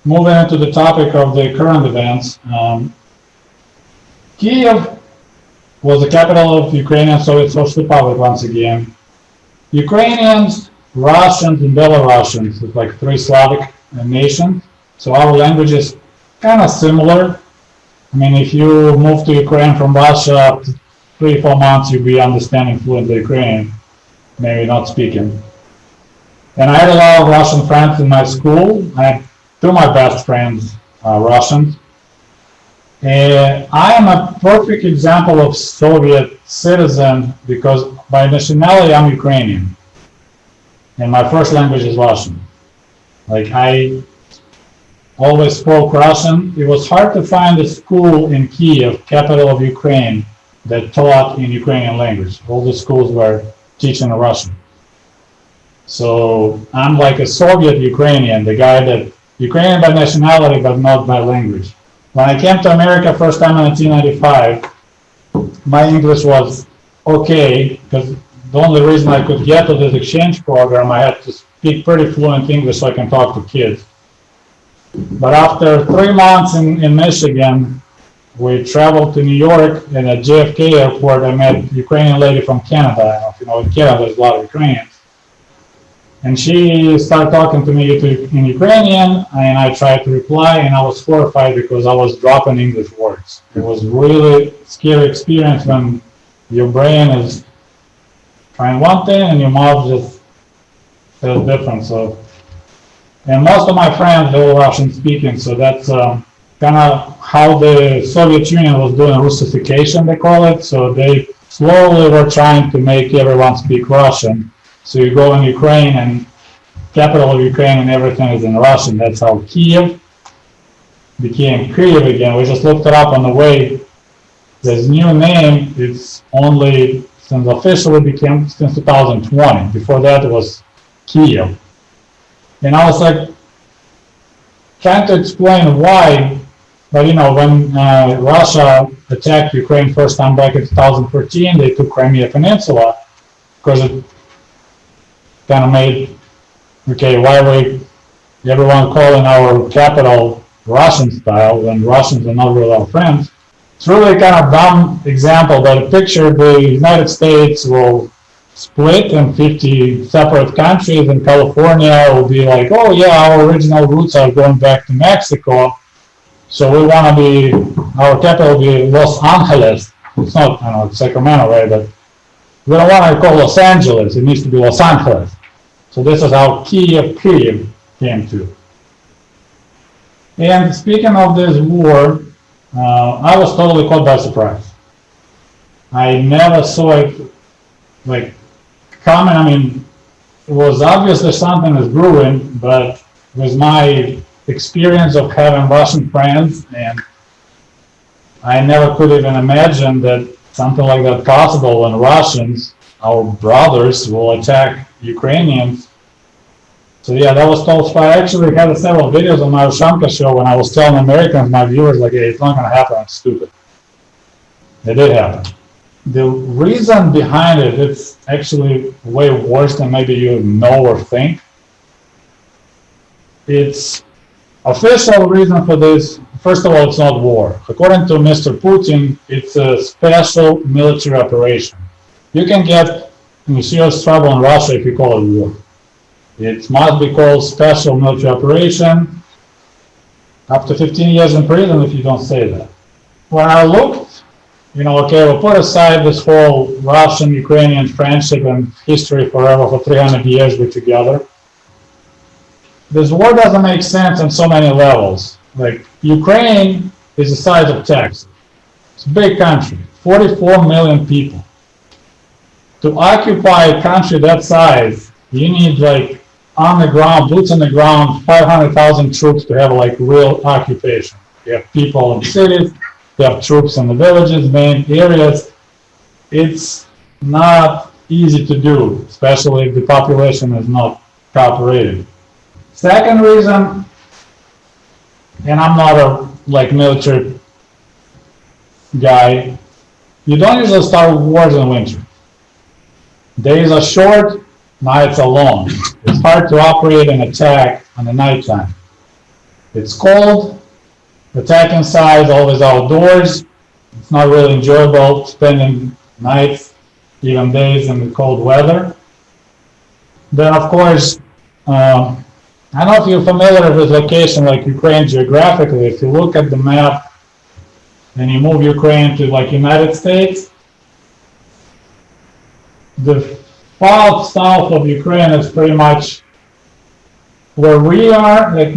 moving into the topic of the current events, Kiev was the capital of Ukrainian Soviet Socialist Republic once again. Ukrainians, Russians, and Belarusians, it's like three Slavic nations. So our language is kind of similar. I mean, if you move to Ukraine from Russia, after 3-4 months, you'll be understanding fluently Ukrainian, maybe not speaking. And I had a lot of Russian friends in my school. I had two of my best friends Russians. And I am a perfect example of Soviet citizen because by nationality I'm Ukrainian. And my first language is Russian. Like I always spoke Russian. It was hard to find a school in Kiev, capital of Ukraine, that taught in Ukrainian language. All the schools were teaching Russian. So I'm like a Soviet Ukrainian, the guy that Ukrainian by nationality but not by language. When I came to America first time in 1995, my English was okay because the only reason I could get to this exchange program, I had to speak pretty fluent English so I can talk to kids. But after 3 months in Michigan, we traveled to New York, and at JFK airport, I met a Ukrainian lady from Canada. I don't know if you know, in Canada, there's a lot of Ukrainians. And she started talking to me in Ukrainian, and I tried to reply, and I was horrified because I was dropping English words. It was really scary experience when your brain is trying one thing and your mouth just says different. So, and most of my friends, they were Russian speaking, so that's kind of how the Soviet Union was doing Russification, they call it. So they slowly were trying to make everyone speak Russian. So you go in Ukraine and capital of Ukraine and everything is in Russian. That's how Kiev became Kyiv again. We just looked it up on the way. This new name is only since officially became since 2020. Before that it was Kiev. And I was like trying to explain why, but you know, when Russia attacked Ukraine first time back in 2014, they took Crimea Peninsula because it kind of made, okay, why we everyone calling our capital Russian style when Russians are not really our friends. It's really kind of dumb example, but a picture the United States will split in 50 separate countries, and California will be like, oh yeah, our original roots are going back to Mexico, so we want to be, our capital will be Los Angeles. It's not, I know, it's Sacramento, right? But we don't want to call Los Angeles, it needs to be Los Angeles. So this is how Kyiv came to. And speaking of this war, I was totally caught by surprise. I never saw it like coming. I mean, it was obviously something is brewing, but with my experience of having Russian friends, and I never could even imagine that something like that possible when Russians, our brothers, will attack Ukrainians. So yeah, that was told. I actually had several videos on my Ushanka Show when I was telling Americans, my viewers, like, hey, it's not going to happen, it's stupid. It did happen. The reason behind it, it's actually way worse than maybe you know or think. It's official reason for this. First of all, it's not war. According to Mr. Putin, it's a special military operation. You can get in serious trouble in Russia if you call it war. It must be called special military operation. Up to 15 years in prison if you don't say that. When I looked, you know, okay, we'll put aside this whole Russian-Ukrainian friendship and history forever, for 300 years we're together. This war doesn't make sense on so many levels. Like, Ukraine is the size of Texas. It's a big country, 44 million people. To occupy a country that size, you need like on the ground, boots on the ground, 500,000 troops to have like real occupation. You have people in cities, you have troops in the villages, main areas. It's not easy to do, especially if the population is not cooperating. Second reason, and I'm not a like military guy, you don't usually start wars in winter. Days are short, nights are long. It's hard to operate and attack on the nighttime. It's cold, attack inside, always outdoors. It's not really enjoyable spending nights, even days in the cold weather. Then, of course, I don't know if you're familiar with location like Ukraine geographically. If you look at the map and you move Ukraine to like United States, the far south of Ukraine is pretty much where we are, like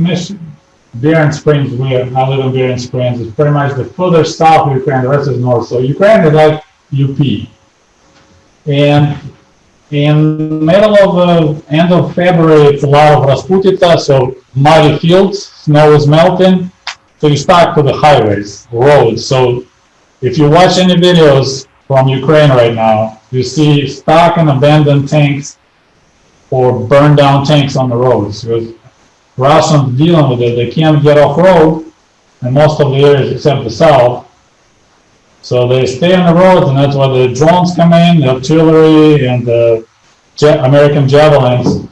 Bering Springs, I live in Bering Springs, is pretty much the further south of Ukraine, the rest is north. So Ukraine is like UP. And in middle of end of February, it's a lot of Rasputita, so muddy fields, snow is melting, so you're stuck to the highways, roads. So if you watch any videos from Ukraine right now, you see stuck and abandoned tanks or burned down tanks on the roads. Because Russians dealing with it, they can't get off road in most of the areas except the south. So they stay on the roads, and that's why the drones come in, the artillery, and the American javelins.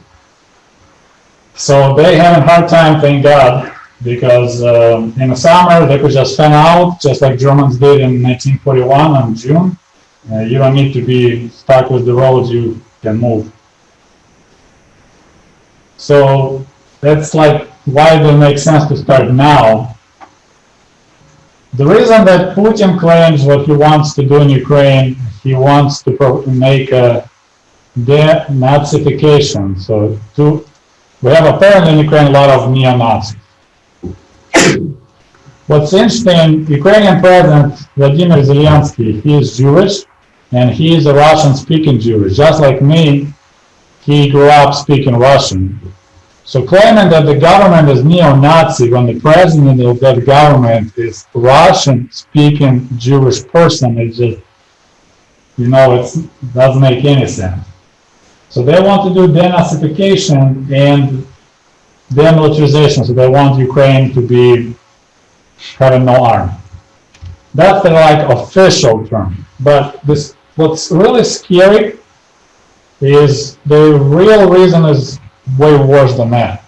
So they have a hard time, thank God, because in the summer they could just fan out, just like Germans did in 1941 in June. You don't need to be stuck with the roads, you can move. So that's like why it makes sense to start now. The reason that Putin claims what he wants to do in Ukraine, he wants to make a denazification. So we have apparently in Ukraine a lot of neo-Nazis. What's interesting, Ukrainian President Vladimir Zelensky, he is Jewish, and he is a Russian-speaking Jewish. Just like me, he grew up speaking Russian. So claiming that the government is neo-Nazi when the president of that government is Russian-speaking Jewish person, it just, it doesn't make any sense. So they want to do denazification and demilitarization. So they want Ukraine to be having no army. That's the like official term. But what's really scary is the real reason is way worse than that.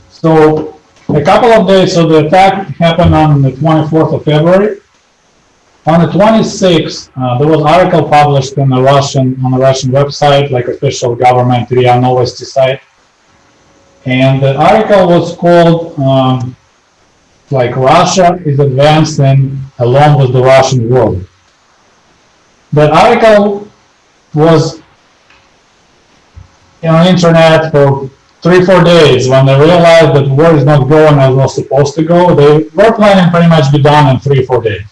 So a couple of days, so the attack happened on the 24th of February. On the 26th, there was an article published on the Russian website, like official government RIA Novosti site. And the article was called like Russia is advancing along with the Russian world. That article was on the internet for 3-4 days. When they realized that war is not going as it was supposed to go, they were planning pretty much be done in 3-4 days.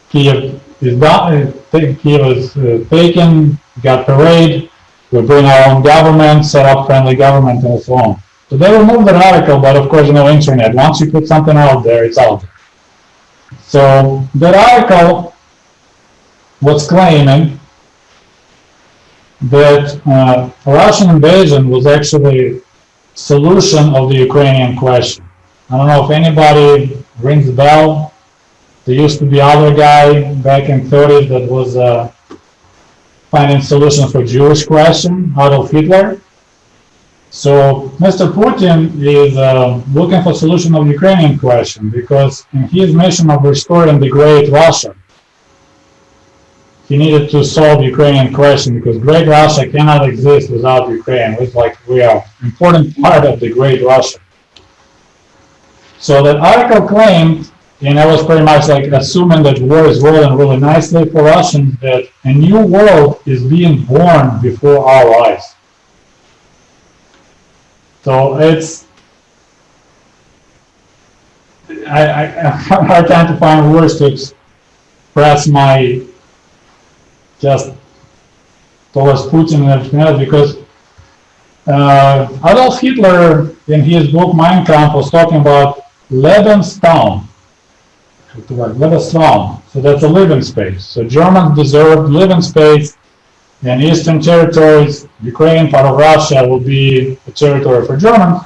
Kiev is done. Kiev is taken, got parade, we bring our own government, set up friendly government, and so on. So they removed that article, but of course, internet. Once you put something out there, it's out there. So that article was claiming that Russian invasion was actually solution of the Ukrainian question. I don't know if anybody rings the bell. There used to be other guy back in 30s that was finding solutions for Jewish question, Adolf Hitler. So Mr. Putin is looking for solution of Ukrainian question because in his mission of restoring the great Russia, he needed to solve Ukrainian question because great Russia cannot exist without Ukraine. It's like we are an important part of the great Russia. So that article claimed, and I was pretty much like assuming that war is rolling really nicely for Russians, that a new world is being born before our eyes. So I have a hard time to find words to express my just towards Putin and everything else, because Adolf Hitler in his book Mein Kampf was talking about Lebensraum. So that's a living space. So Germans deserved living space, and Eastern territories, Ukraine, part of Russia, will be a territory for Germans.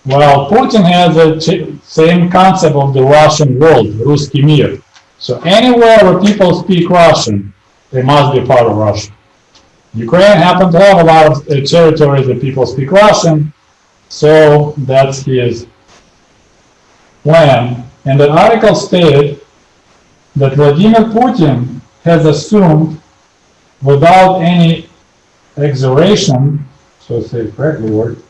Well, Putin has the same concept of the Russian world, Ruski Mir. So anywhere where people speak Russian, they must be a part of Russia. Ukraine happens to have a lot of territories that people speak Russian, So that's his plan. And the article stated that Vladimir Putin has assumed, without any exaggeration, so to say correctly word,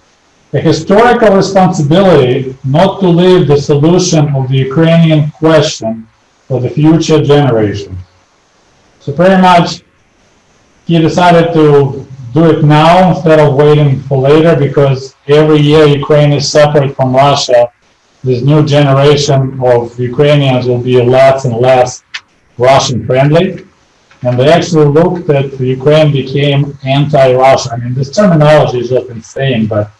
a historical responsibility not to leave the solution of the Ukrainian question for the future generation. So pretty much he decided to do it now instead of waiting for later, because every year Ukraine is separate from Russia. This new generation of Ukrainians will be less and less Russian friendly. And they actually looked at Ukraine became anti-Russia. I mean, this terminology is just insane, but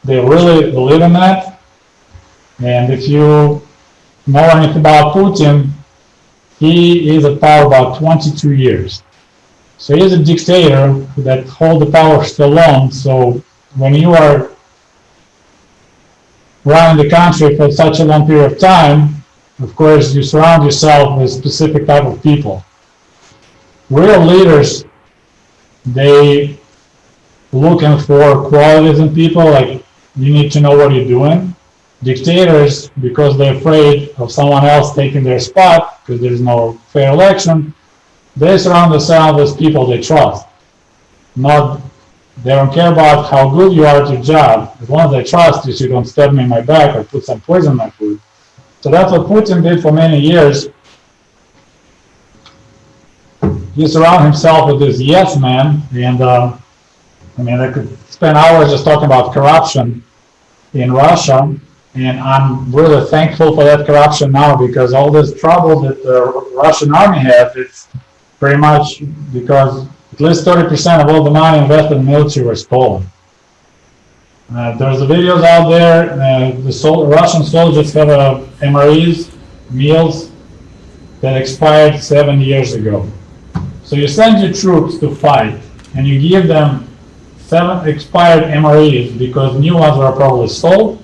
they really believe in that. And if you know anything about Putin, he is at power about 22 years. So he's a dictator that holds the power still long. So when you are running the country for such a long period of time, of course, you surround yourself with a specific type of people. Real leaders, they looking for qualities in people, like you need to know what you're doing. Dictators, because they're afraid of someone else taking their spot, because there's no fair election, they surround themselves with people they trust. They don't care about how good you are at your job. As long as they trust you, so you don't stab me in my back or put some poison in my food. So that's what Putin did for many years. He surrounded himself with this yes man, and I mean, I could spend hours just talking about corruption in Russia, and I'm really thankful for that corruption now, because all this trouble that the Russian army has, it's pretty much because at least 30% of all the money invested in military was stolen. There's the videos out there. Russian soldiers have MREs, meals, that expired 7 years ago. So you send your troops to fight, and you give them 7 expired MREs because new ones were probably sold.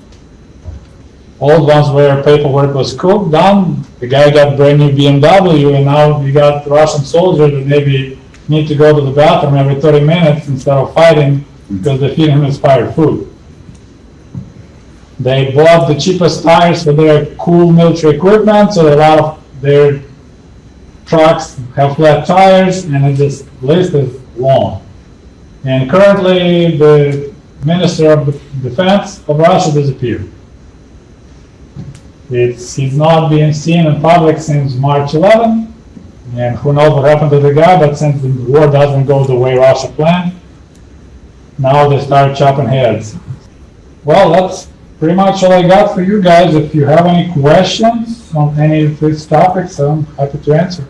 Old ones where paperwork was cooked, done. The guy got brand new BMW, and now you got Russian soldiers that maybe need to go to the bathroom every 30 minutes instead of fighting because they feed him expired food. They bought the cheapest tires for their cool military equipment, so a lot of their trucks have flat tires, and this list is long. And currently, the Minister of Defense of Russia disappeared. He's not being seen in public since March 11, and who knows what happened to the guy, but since the war doesn't go the way Russia planned, now they start chopping heads. Well, that's pretty much all I got for you guys. If you have any questions on any of these topics, I'm happy to answer.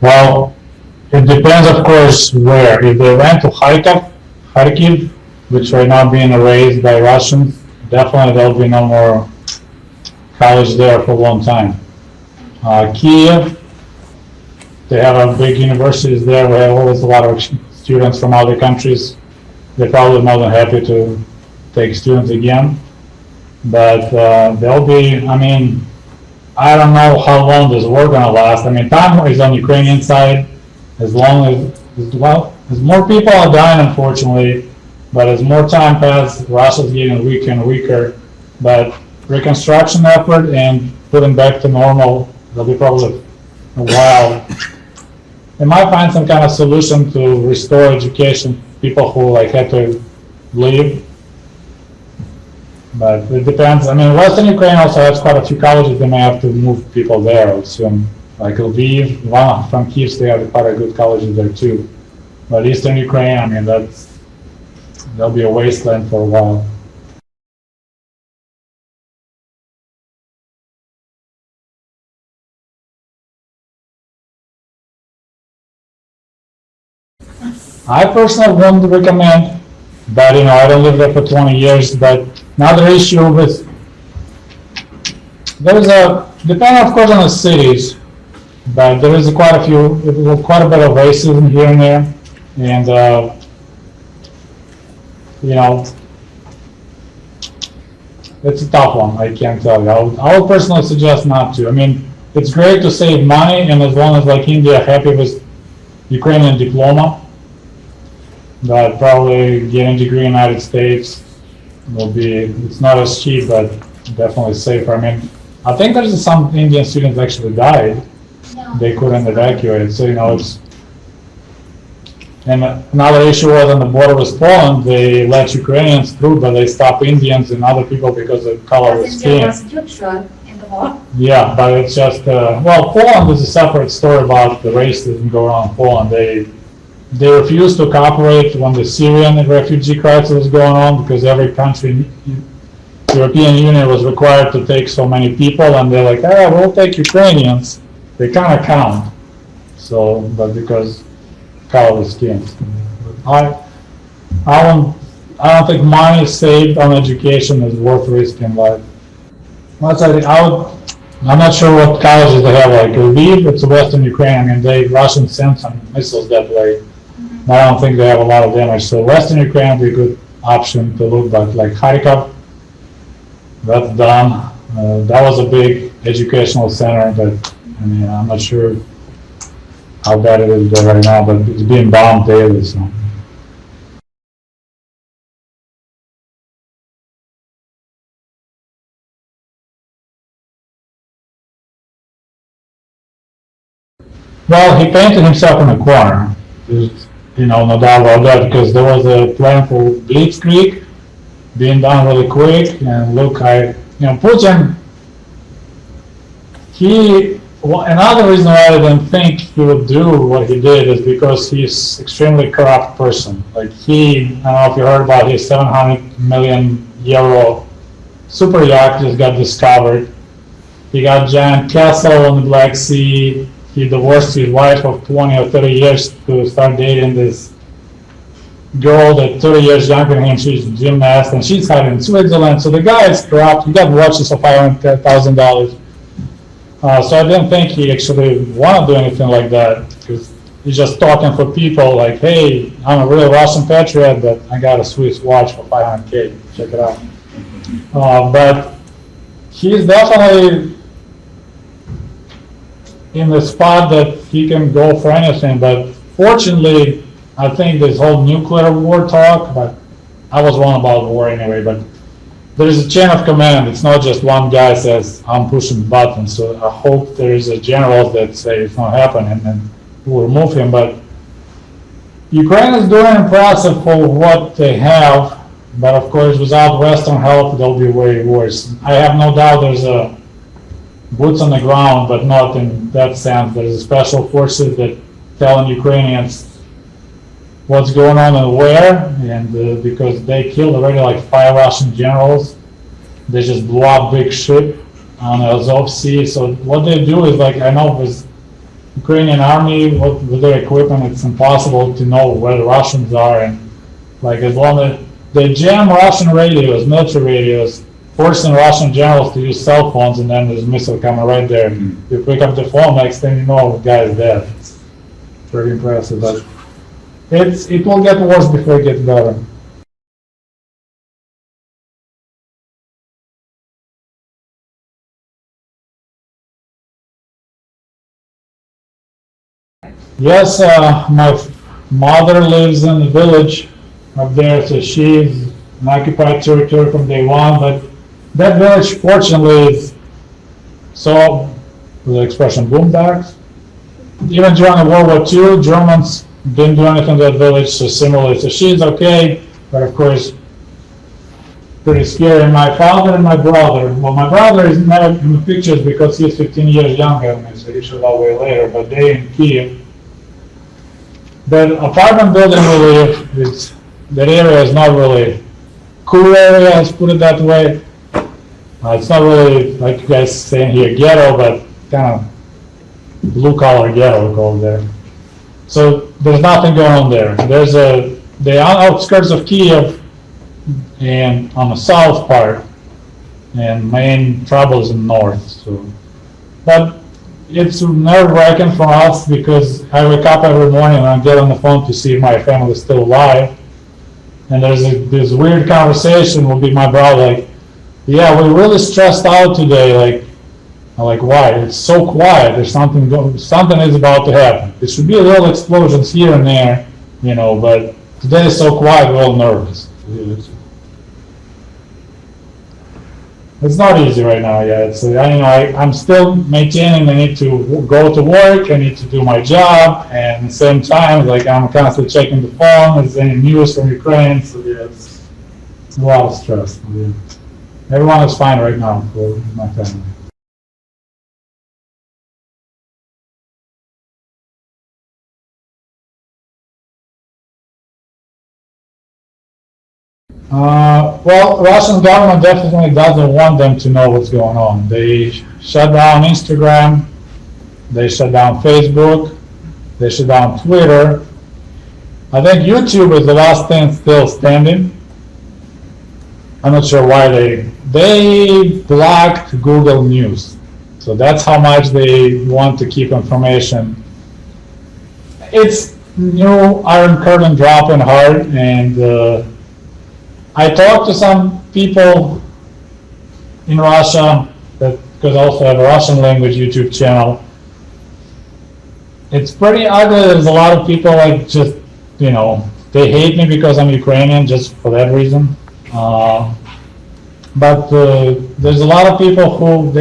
Well, it depends, of course, where. If they went to Kharkiv, which right now being erased by Russians, definitely there'll be no more college there for a long time. Kiev, they have big universities there. We have always a lot of students from other countries. They're probably more than happy to take students again. But there'll be, I mean, I don't know how long this war gonna last. I mean, time is on Ukrainian side. As more people are dying, unfortunately, but as more time passes, Russia's getting weaker and weaker. But reconstruction effort and putting back to normal, there'll be probably a while. They might find some kind of solution to restore education, people who had to leave. But it depends. I mean, Western Ukraine also has quite a few colleges. They may have to move people there, I would assume. Like Lviv, from Kyiv, they have quite a good colleges there too. But Eastern Ukraine, I mean, that'll be a wasteland for a while. I personally wouldn't recommend, but I don't live there for 20 years. But another issue with depending of course on the cities, but there is quite a bit of racism here and there, and it's a tough one. I can't tell you. I would personally suggest not to. I mean, it's great to save money, and as long as like India happy with Ukrainian diploma, but probably getting a degree in the United States will be, it's not as cheap, but definitely safer. I mean, I think there's some Indian students actually died. They couldn't evacuate. So, it's, and another issue was on the border with Poland, they let Ukrainians through, but they stopped Indians and other people because of color of skin. There was neutral in the war. Yeah, but it's just, well, Poland is a separate story about the racism going on in Poland. They refused to cooperate when the Syrian refugee crisis was going on because every country, European Union was required to take so many people, and they're like, we'll take Ukrainians. They kind of count. So, but because color of skin. I don't think money saved on education is worth risking. Like, I'm not sure what colleges they have. Like Lviv, it's Western Ukraine. I mean, Russians sent some missiles that way. But I don't think they have a lot of damage. So Western Ukraine would be a good option to look. But like Kharkov, that's done. That was a big educational center, but I mean, I'm not sure how bad it is there right now, but it's being bombed daily, so. Well, he painted himself in a corner. There's, no doubt about that, because there was a plan for Blitzkrieg being done really quick, and look, Putin, another reason why I didn't think he would do what he did is because he's extremely corrupt person. Like I don't know if you heard about his 700 million euro super yacht just got discovered. He got a giant castle on the Black Sea. He divorced his wife of 20 or 30 years to start dating this girl that's 30 years younger than him. She's a gymnast, and she's hiding in Switzerland. So the guy is corrupt. He got watches for $500,000. So I didn't think he actually wanted to do anything like that, because he's just talking for people like, hey, I'm a real Russian patriot, but I got a Swiss watch for $500K. Check it out. But he's definitely in the spot that he can go for anything. But fortunately, I think this whole nuclear war talk, but I was wrong about war anyway, but there's a chain of command. It's not just one guy says, I'm pushing buttons. So I hope there is a general that say it's not happening and we'll remove him. But Ukraine is doing impressive for what they have, but of course without Western help, they'll be way worse. I have no doubt there's a boots on the ground, but not in that sense. There's a special forces that telling Ukrainians what's going on and where, and because they killed already like 5 Russian generals. They just blew up big ship on the Azov Sea. So what they do is, like, I know with Ukrainian army, with their equipment, it's impossible to know where the Russians are, and like as long as they jam Russian radios, military radios, forcing Russian generals to use cell phones, and then there's a missile coming right there. You pick up the phone, next thing you know, the guy is dead. It's pretty impressive, but it will get worse before it gets better. Yes, my mother lives in the village up there, so she's an occupied territory from day one, but that village, fortunately, is so, the expression, boombacks. Even during the World War II, Germans didn't do anything to that village, so similarly. So she's okay, but of course, pretty scary. My father and my brother, well, my brother is not in the pictures because he's 15 years younger than me, so he showed up way later, but they in Kiev. That apartment building we live, that area is not really cool area, let's put it that way. It's not really, like you guys saying here, ghetto, but kind of blue-collar ghetto we call it there. So there's nothing going on there. There's the outskirts of Kiev and on the south part, and main trouble is in the north. So, but it's nerve-wracking for us because I wake up every morning and I get on the phone to see if my family is still alive. And there's this weird conversation will be my brother like, Yeah, we're really stressed out today. Like why? It's so quiet. There's something is about to happen. There should be little explosions here and there, but today is so quiet. We're all nervous. It's not easy right now. Yeah, I'm still maintaining. I need to go to work. I need to do my job, and at the same time, I'm constantly checking the phone. Is there any news from Ukraine? So yeah, it's a lot of stress. Yeah. Everyone is fine right now for my family. Well, Russian government definitely doesn't want them to know what's going on. They shut down Instagram, they shut down Facebook, they shut down Twitter. I think YouTube is the last thing still standing. I'm not sure why they blocked Google News. So that's how much they want to keep information. It's new Iron Curtain dropping hard, and I talked to some people in Russia because I also have a Russian language YouTube channel. It's pretty ugly. There's a lot of people they hate me because I'm Ukrainian just for that reason. But there's a lot of people who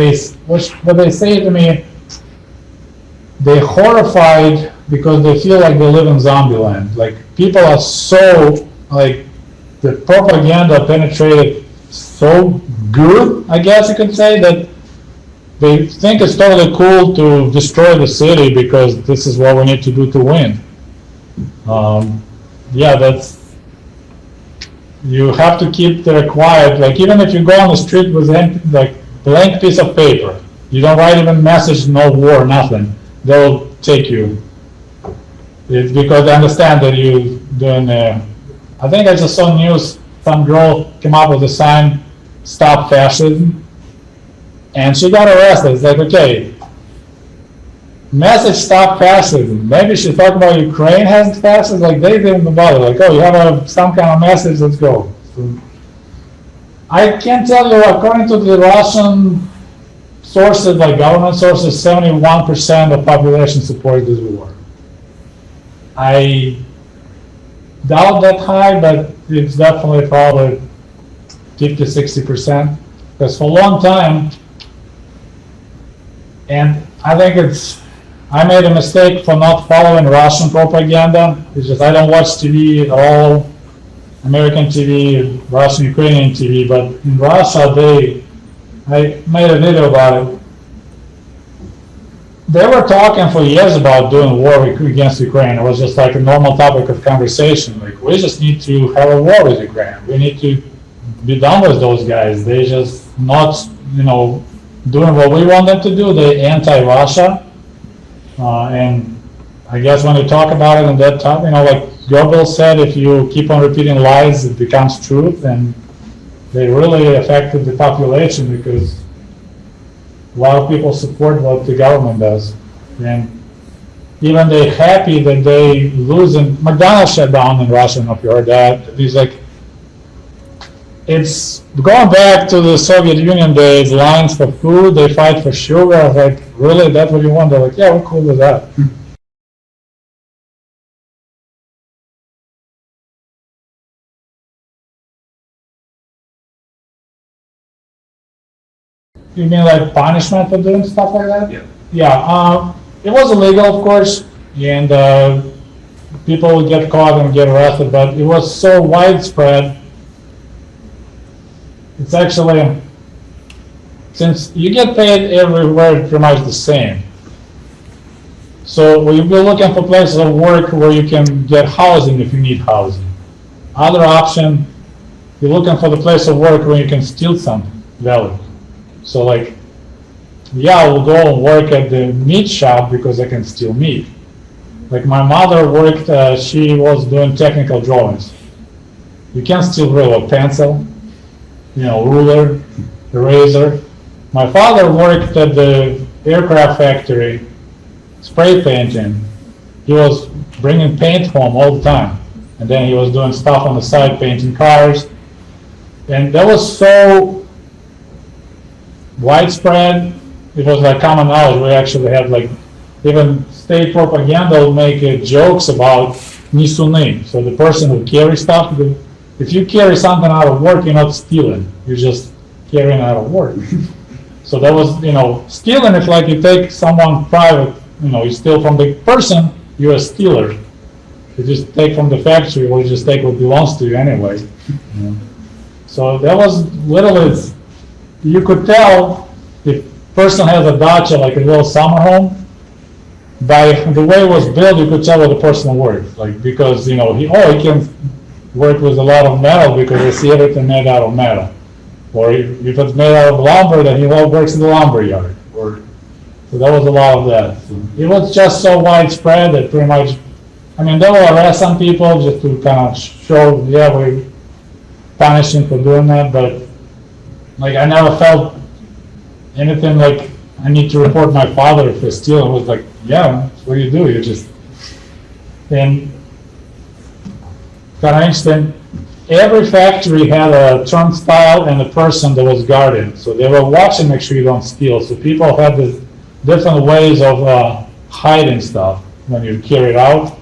what they say to me, they're horrified because they feel like they live in Zombieland. Like people are so the propaganda penetrated so good, I guess you could say, that they think it's totally cool to destroy the city because this is what we need to do to win. You have to keep there quiet. Even if you go on the street with blank piece of paper, you don't write even message, no war, nothing, they'll take you. It's because they understand that you're doing I think I just saw news, some girl came up with a sign, "Stop Fascism," and she got arrested. It's okay, message "Stop Fascism." Maybe she talked about Ukraine has fascism, they didn't bother. You have some kind of message, let's go. So, I can tell you, according to the Russian sources, government sources, 71% of population supports this war. I doubt that high, but it's definitely probably 50-60%, because for a long time, and I think I made a mistake for not following Russian propaganda. It's just I don't watch TV at all, American TV, Russian, Ukrainian TV, but in Russia, I made a video about it. They were talking for years about doing war against Ukraine. It was just a normal topic of conversation. We just need to have a war with Ukraine. We need to be done with those guys. They just not, doing what we want them to do. They're anti-Russia. And I guess when you talk about it in that time, Goebbels said, if you keep on repeating lies, it becomes truth. And they really affected the population because a lot of people support what the government does, and even they're happy that they losing. McDonald's shut down in Russia, and if you heard that, it's going back to the Soviet Union days. Lines for food, they fight for sugar. Really, that's what you want? They're yeah, we're cool with that. You mean punishment for doing stuff like that? Yeah. Yeah. It was illegal, of course, and people would get caught and get arrested, but it was so widespread. It's actually, since you get paid everywhere pretty much the same. So we'll be looking for places of work where you can get housing if you need housing. Other option, you're looking for the place of work where you can steal something valuable. So yeah, we'll go and work at the meat shop because I can steal meat. My mother worked, she was doing technical drawings. You can't steal really a pencil, ruler, eraser. My father worked at the aircraft factory, spray painting. He was bringing paint home all the time. And then he was doing stuff on the side, painting cars. And that was so widespread. It was like common knowledge. We actually had like even state propaganda would make jokes about nisuni. So the person who carries stuff, if you carry something out of work, you're not stealing. You're just carrying out of work. So that was, stealing is like you take someone private, you steal from the person, you're a stealer. You just take from the factory, or you just take what belongs to you anyway. So that was literally, you could tell if person has a dacha, like a little summer home, by the way it was built, you could tell what the person worked. Like, because, he can work with a lot of metal because I see everything made out of metal. Or if it's made out of lumber, then he works in the lumber yard. So that was a lot of that. It was just so widespread that pretty much, they will arrest some people just to kind of show, we're punishing for doing that, but like I never felt anything like I need to report my father for stealing. It was like, what do? You just, and kind of interesting, every factory had a turnstile and a person that was guarding. So they were watching, make sure you don't steal. So people had this different ways of hiding stuff when you carry it out.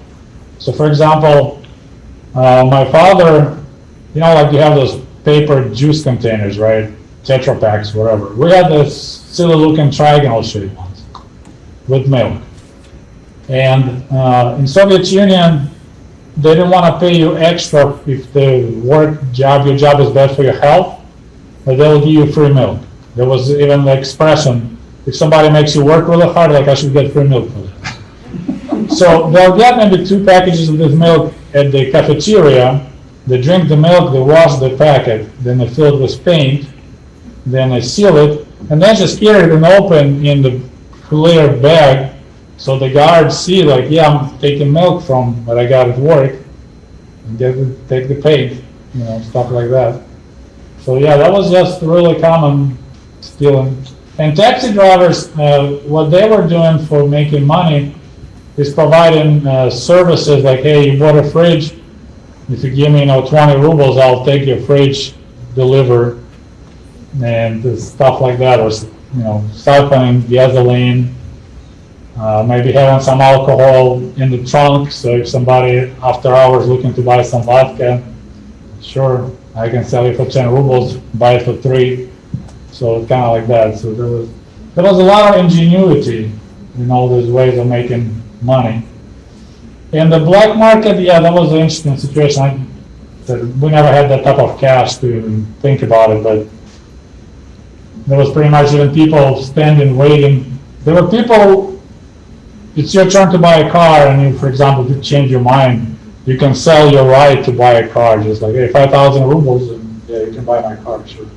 So for example, my father, like you have those paper juice containers, right? Tetra Packs, whatever. We had this silly looking triangle shaped ones with milk. And in Soviet Union, they didn't want to pay you extra if your job is bad for your health, but they'll give you free milk. There was even the expression, if somebody makes you work really hard, like I should get free milk for that. So they'll get maybe 2 packages of this milk at the cafeteria. They drink the milk, they wash the packet, then they fill it with paint, then they seal it, and then just carry it and open in the clear bag. So the guards see, like, I'm taking milk from what I got at work, and take the paint, stuff like that. So that was just really common stealing. And taxi drivers, what they were doing for making money is providing services like, hey, you bought a fridge. If you give me 20 rubles, I'll take your fridge, deliver, and stuff like that, or siphoning gasoline. Maybe having some alcohol in the trunk, so if somebody after hours looking to buy some vodka, sure, I can sell you for 10 rubles, buy it for 3. So kind of like that. So there was a lot of ingenuity in all those ways of making money. In the black market, that was an interesting situation. We never had that type of cash to even think about it, but there was pretty much even people standing, waiting. There were people, it's your turn to buy a car, and you, for example, to change your mind, you can sell your right to buy a car, just like, hey, 5,000 rubles, and you can buy my car, sure.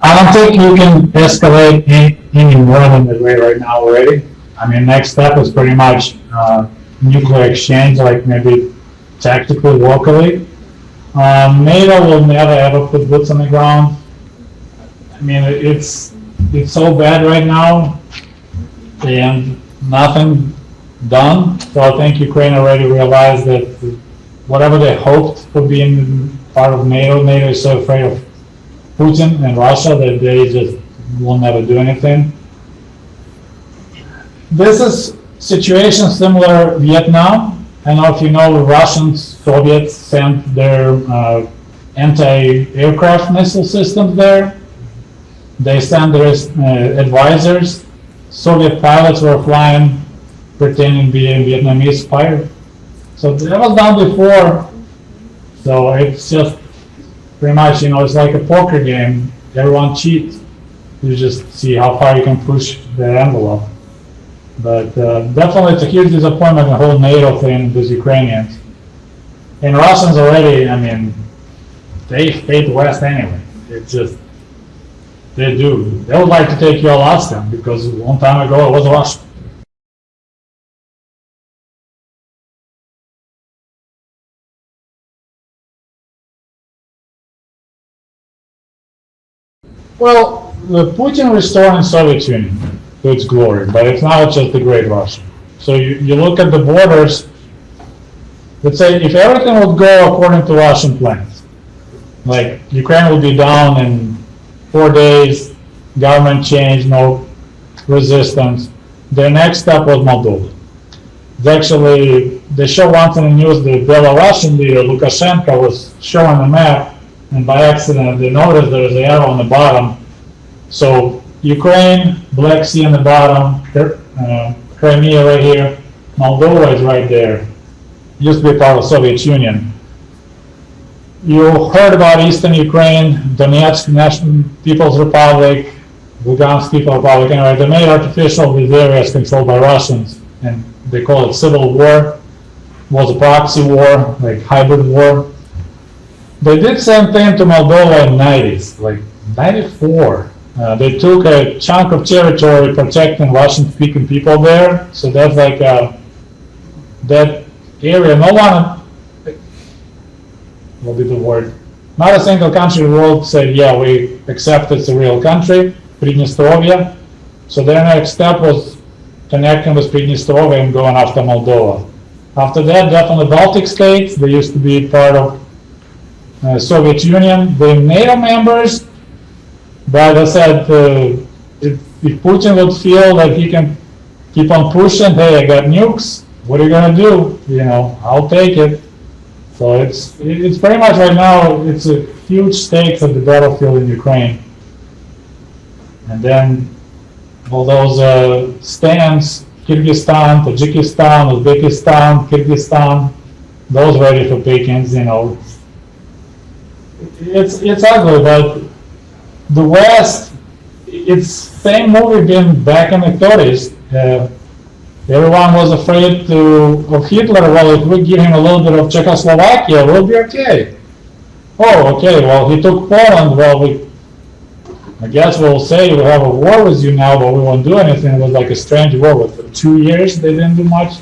I don't think you can escalate any more than the way right now already. Next step is pretty much nuclear exchange, like maybe tactically, locally. NATO will never ever put boots on the ground. It's so bad right now, and nothing done. So I think Ukraine already realized that whatever they hoped for being part of NATO is so afraid of Putin and Russia that they just will never do anything. This is situation similar Vietnam. I don't know if you know, the Russians, Soviets sent their anti-aircraft missile systems there. They sent their advisors. Soviet pilots were flying, pretending to be a Vietnamese pilot. So that was done before. So it's just pretty much, it's like a poker game. Everyone cheats. You just see how far you can push the envelope. But definitely it's a huge disappointment, the whole NATO thing with Ukrainians. And Russians already, they hate the West anyway. It's just, they do. They would like to take you Alaska, because a long time ago it was Russia. Well, Putin restoring Soviet Union to its glory, but it's now just the Great Russia. So you look at the borders, let's say if everything would go according to Russian plans, like Ukraine would be down in 4 days, government change, no resistance. The next step was Moldova. Actually, they show once in the news the Belarusian leader, Lukashenko, was showing a map, and by accident they noticed there is an arrow on the bottom. So Ukraine, Black Sea on the bottom, Crimea right here, Moldova is right there. Used to be part of the Soviet Union. You heard about Eastern Ukraine, Donetsk National People's Republic, Lugansk People's Republic. Anyway, they made artificial these areas controlled by Russians, and they call it civil war. It was a proxy war, like hybrid war. They did same thing to Moldova in the 90s, like 94. They took a chunk of territory protecting Russian-speaking people there. So that's like that area. No one, what be the word? Not a single country in the world said, yeah, we accept it's a real country, Pridnestrovia. So their next step was connecting with Pridnestrovia and going after Moldova. After that, definitely Baltic states. They used to be part of Soviet Union. They're NATO members. But I said, if Putin would feel that he can keep on pushing, hey, I got nukes, what are you going to do? You know, I'll take it. So it's pretty much right now, it's a huge stakes at the battlefield in Ukraine. And then all those stands, Kyrgyzstan, Tajikistan, Uzbekistan, Kyrgyzstan, those ready for pickings, you know. It's ugly, but the West, it's same movie been back in the 30s. Everyone was afraid of Hitler. Well, if we give him a little bit of Czechoslovakia, we'll be okay. Oh, okay, well, he took Poland. Well, I guess we'll say we have a war with you now, but we won't do anything. It was like a strange war. For 2 years, they didn't do much.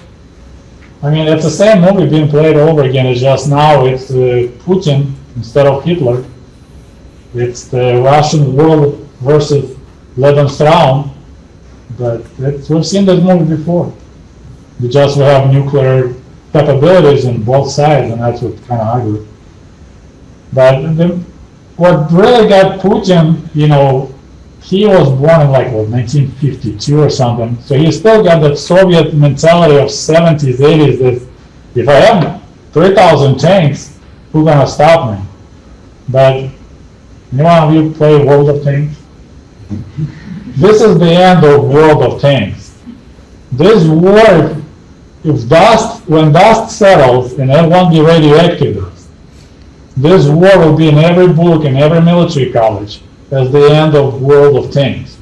I mean, it's the same movie being played over again. It's just now it's Putin instead of Hitler. It's the Russian world versus Lebensraum. But we've seen this movie before. We have nuclear capabilities on both sides, and that's what's kind of ugly. But what really got Putin, you know, he was born in like, 1952 or something. So he still got that Soviet mentality of 70s, 80s, that if I have 3,000 tanks, who's going to stop me? But any one of you play World of Tanks? This is the end of World of Tanks. This war, when dust settles, and it won't be radioactive dust, this war will be in every book, in every military college, as the end of World of Tanks.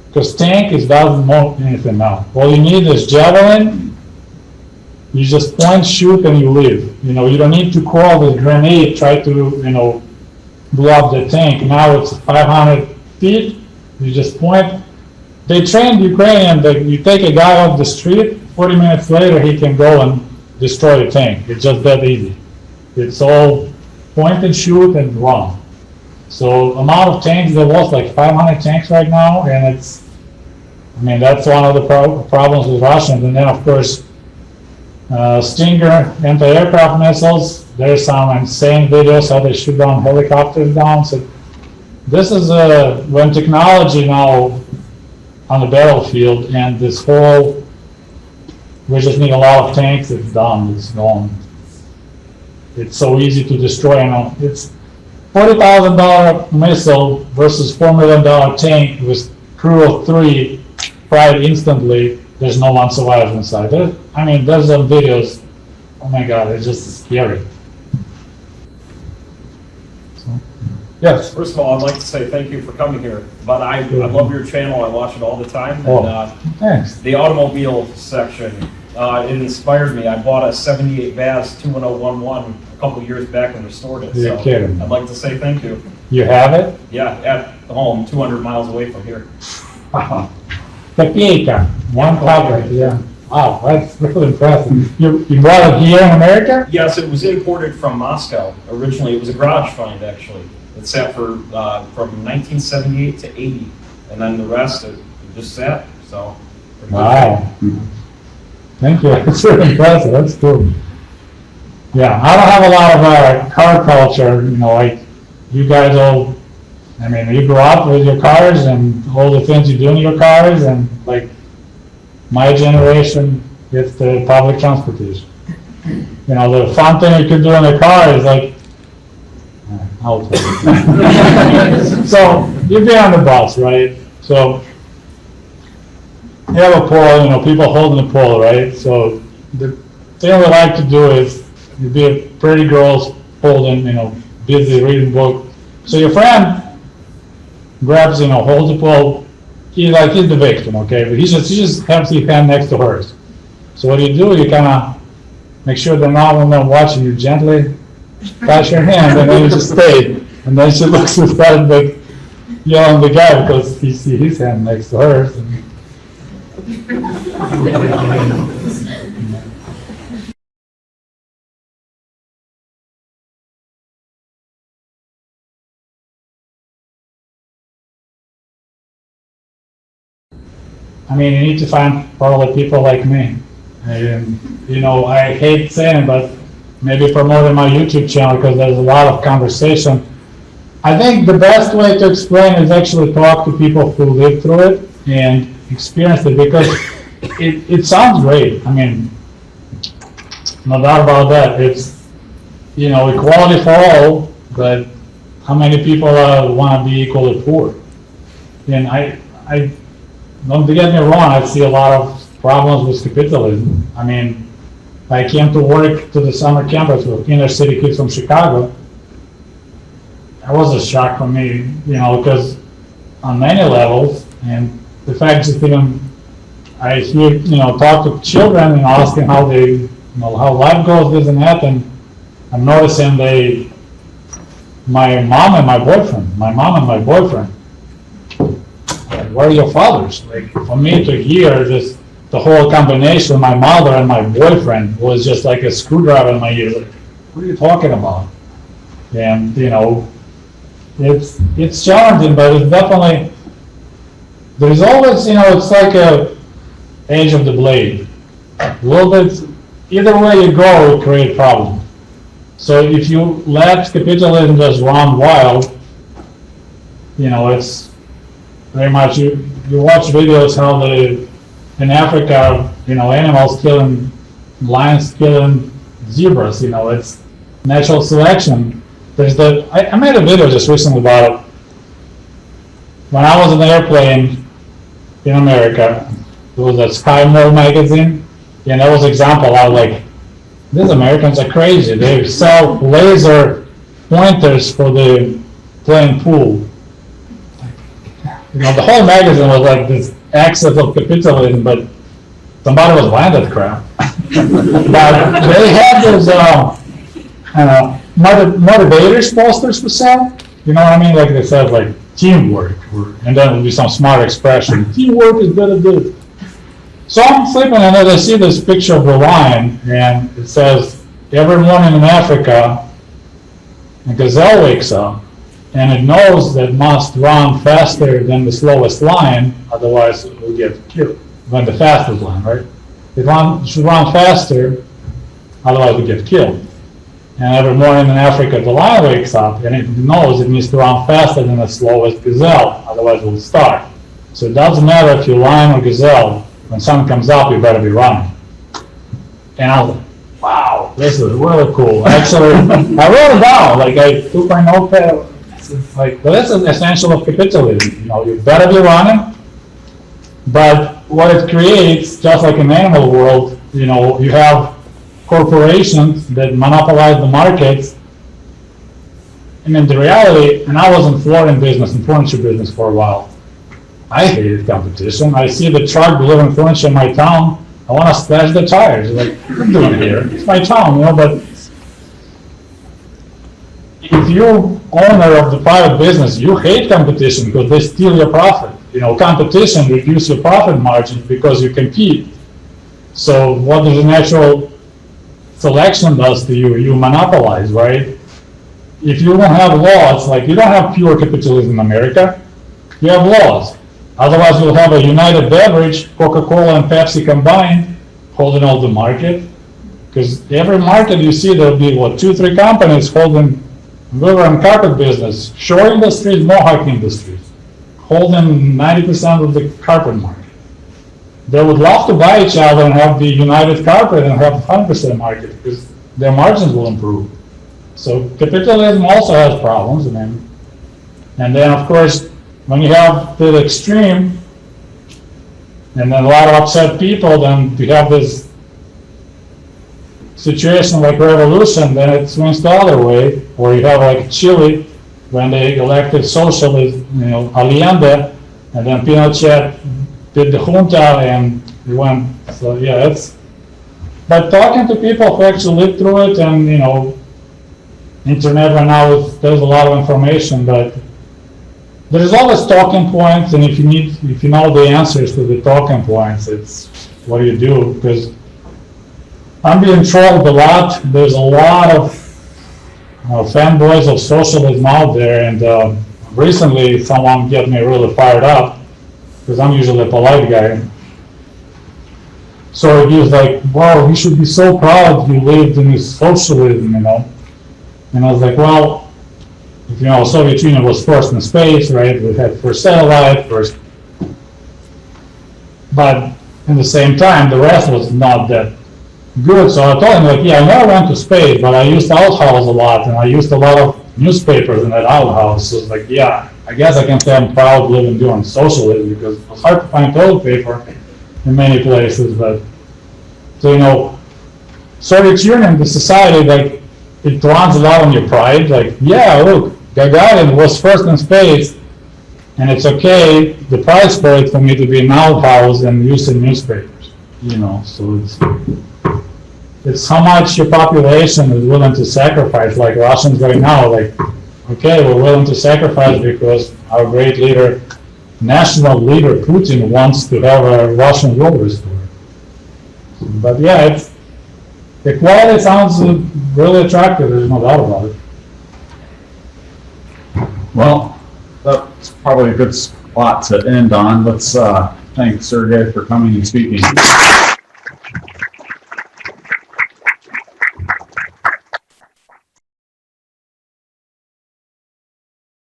Because tank doesn't know anything now. All you need is javelin, you just point, shoot, and you live. You know, you don't need to call the grenade, try to, you know, blow up the tank. Now it's 500 feet, you just point. They trained Ukrainian that you take a guy off the street, 40 minutes later he can go and destroy the tank. It's just that easy. It's all point and shoot and run. So amount of tanks, they lost like 500 tanks right now, and that's one of the problems with Russians. And then of course, Stinger anti-aircraft missiles, there's some insane videos how they shoot down helicopters down. So this is when technology now on the battlefield, and this whole, we just need a lot of tanks, it's done, it's gone. It's so easy to destroy. You know, it's $40,000 missile versus $4 million tank with crew of 3 fried instantly. There's no one survives inside. There's some videos. Oh my God, it's just scary. Yes. First of all, I'd like to say thank you for coming here. But I love your channel. I watch it all the time. And, Thanks. The automobile section, it inspired me. I bought a 78 Vaz 21011 a couple years back and restored it. You're kidding. I'd like to say thank you. You have it? Yeah, at home, 200 miles away from here. Kопейка, one copy, yeah. Wow, that's really impressive. You bought it here in America? Yes, it was imported from Moscow. Originally, it was a garage find, actually. It sat for from 1978 to 80, and then the rest it just sat. So. Wow. Thank you. It's really impressive. That's cool. Yeah, I don't have a lot of car culture, like you guys all. I mean, you grew up with your cars and all the things you do in your cars, and like my generation, it's the public transportation. The fun thing you can do in a car is like, I'll tell you. So you be on the bus, right? So you have a pole, people holding the pole, right? So the thing we like to do is you be a pretty girls holding, busy reading book. So your friend grabs, holds the pole. He's the victim, okay? But he just has his hand next to hers. So what do? You kind of make sure they're not when they're watching you, gently touch your hand, and then you just stay. And then she looks at that, but yelling the guy because he sees his hand next to hers. I mean, you need to find probably people like me. And, I hate saying it, but maybe promoting my YouTube channel because there's a lot of conversation. I think the best way to explain is actually talk to people who lived through it and experienced it, because it sounds great. I mean, no doubt about that. It's, equality for all, but how many people want to be equally poor? And I don't get me wrong, I see a lot of problems with capitalism. I mean, I came to work to the summer campus with inner city kids from Chicago. That was a shock for me, because on many levels, and the fact that even I hear, talk to children and asking how they, how life goes, this and that, and I'm noticing my mom and my boyfriend, where are your fathers? Like, for me to hear this, the whole combination, my mother and my boyfriend, was just like a screwdriver in my ear. Like, what are you talking about? And, it's challenging, but it's definitely, there's always, it's like a edge of the blade. A little bit, either way you go, it create problems. So if you let capitalism just run wild, it's very much, you watch videos how in Africa, animals killing, lions killing zebras, it's natural selection. I made a video just recently about it. When I was in the airplane in America, there was a Sky Mall magazine, and that was an example. I was like, these Americans are crazy. They sell laser pointers for the playing pool. The whole magazine was like this access of capitalism, but somebody was buying that crap. But they had those motivators posters for sale. You know what I mean? Like they said, like teamwork, and then it would be some smart expression. Teamwork is better than. So I'm sleeping, and then I see this picture of the lion, and it says, every morning in Africa, a gazelle wakes up, and it knows that it must run faster than the slowest lion, otherwise it will get killed. When the fastest lion, right? It should run faster, otherwise it will get killed. And every morning in Africa, the lion wakes up, and it knows it needs to run faster than the slowest gazelle, otherwise it will starve. So it doesn't matter if you're lion or gazelle, when sun comes up, you better be running. And I was like, wow, this is really cool. Actually, I wrote it down, like I took my notepad. It's like, well, that's an essential of capitalism. You better be running. But what it creates, just like in the animal world, you have corporations that monopolize the markets. And in the reality, and I was in flooring business, in furniture business for a while. I hated competition. I see the truck delivering furniture in my town. I want to slash the tires. Like, what are you doing here? It's my town, but if you're owner of the private business, you hate competition because they steal your profit. Competition reduces your profit margins because you compete. So what does the natural selection does to you? You monopolize, right? If you don't have laws, like you don't have pure capitalism in America, you have laws. Otherwise, you'll have a United Beverage, Coca-Cola and Pepsi combined, holding all the market. Because every market you see, there'll be, what, 2-3 companies holding river and carpet business, shore industries, mohawk industries, holding 90% of the carpet market. They would love to buy each other and have the united carpet and have 100% market because their margins will improve. So capitalism also has problems, and then of course, when you have the extreme, and then a lot of upset people, then you have this situation like revolution, then it swings the other way, or you have like Chile, when they elected socialist, Allende, and then Pinochet did the junta and we went, so yeah, but talking to people who actually lived through it, and internet right now, there's a lot of information, but there's always talking points, and if you know the answers to the talking points, it's what do you do? Because I'm being trolled a lot. There's a lot of fanboys of socialism out there, and recently someone got me really fired up because I'm usually a polite guy. So he was like, "Wow, you should be so proud you lived in this socialism," And I was like, well, Soviet Union was first in space, right? We had first satellite, but in the same time, the rest was not that good. So I told him, like, yeah, I never went to space, but I used outhouse a lot, and I used a lot of newspapers in that outhouse. So it's like, yeah, I guess I can say I'm proud living during socialism because it was hard to find toilet paper in many places. But so Soviet Union, the society, like, it runs a lot on your pride. Like, yeah, look, Gagarin was first in space, and it's okay, the price for it for me to be in outhouse and using newspapers, so it's how much your population is willing to sacrifice, like Russians right now, like, okay, we're willing to sacrifice because our great leader, national leader Putin wants to have a Russian world restored. But yeah, equality sounds really attractive, there's no doubt about it. Well, that's probably a good spot to end on. Let's thank Sergey for coming and speaking.